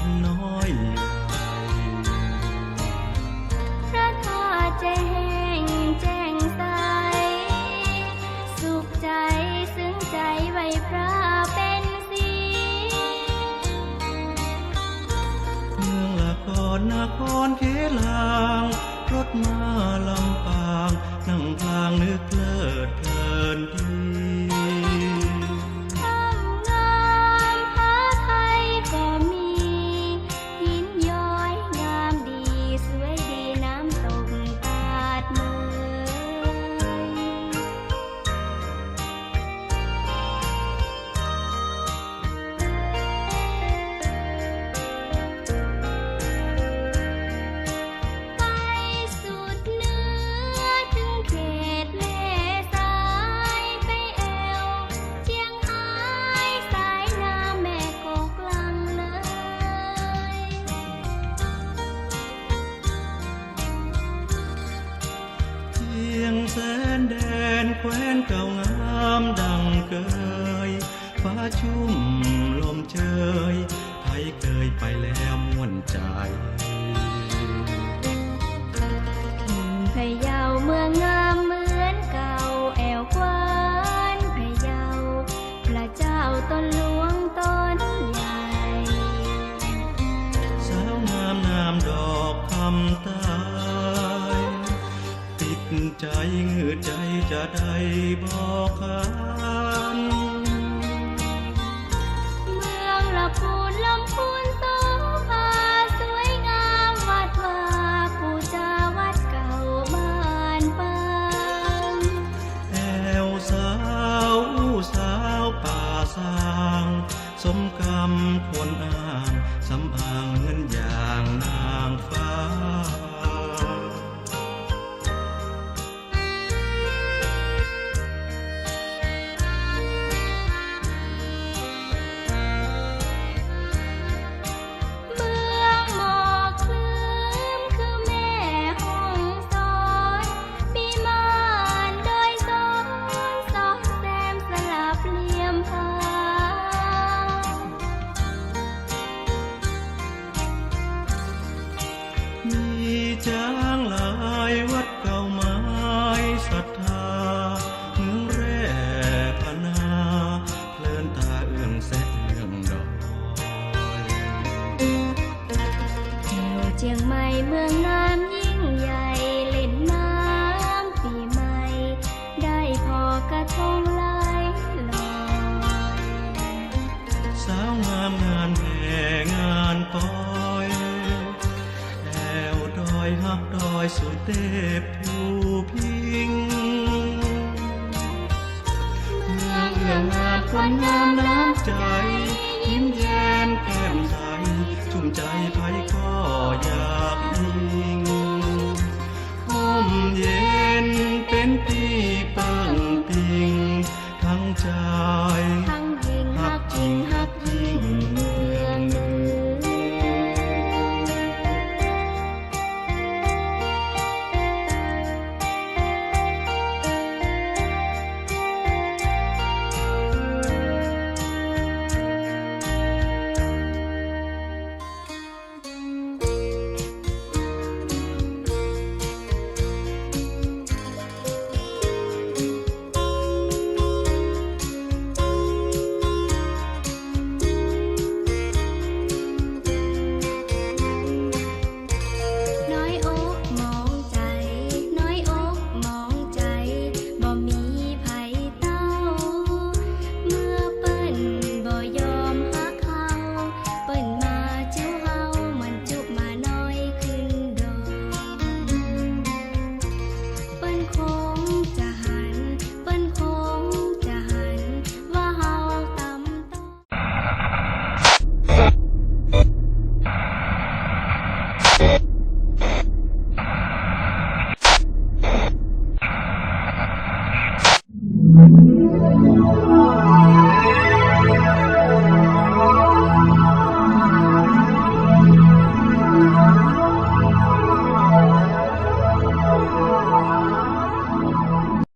นน้อยพระธาตุแจ้งแจ้งใสสุขใจซึ้งใจไหวพระเป็นสีเมืองละครนครเขลางรถมาลำปางนั่งพลางนึกเพลิดเพลินดีทำงามพระไทยก็มีหินย้อยงามดีสวยดีน้ำตกตาดเมแสนแดนแคว้นเก่างามดังเกยฟ้าชุ่มลมเชยไทยเคยไปแล้วม่วนใจพะเยาเมืองงามเหมือนเก่าแอวกว้านพะเยาพระเจ้าต้นหลวงต้นใหญ่สาวงามนามดอกคำตายใจเงือใจจะได้บอกกันเมืองละพูนลำพูนโสภาสวยงามวัดวาปูจาวัดเก่าบ้านปางแอวสาวสาวป่าสางสมกำควรอ้างสำอางเงินอย่างนางฟ้าจางหลายวัดเก่าไม้ศรัทธาเมืองแร่พนาเพลินตาเอื้องแสะเอื้องดอยเชียงใหม่เมืองงามยิ่งใหญ่เล่นน้ำปีใหม่ได้พอกระทงไหลลอยสาวงามงานแห่งานปอยฮักดอยสุเทพภูพิงเมืองเอื้องามคนงามน้ำใจ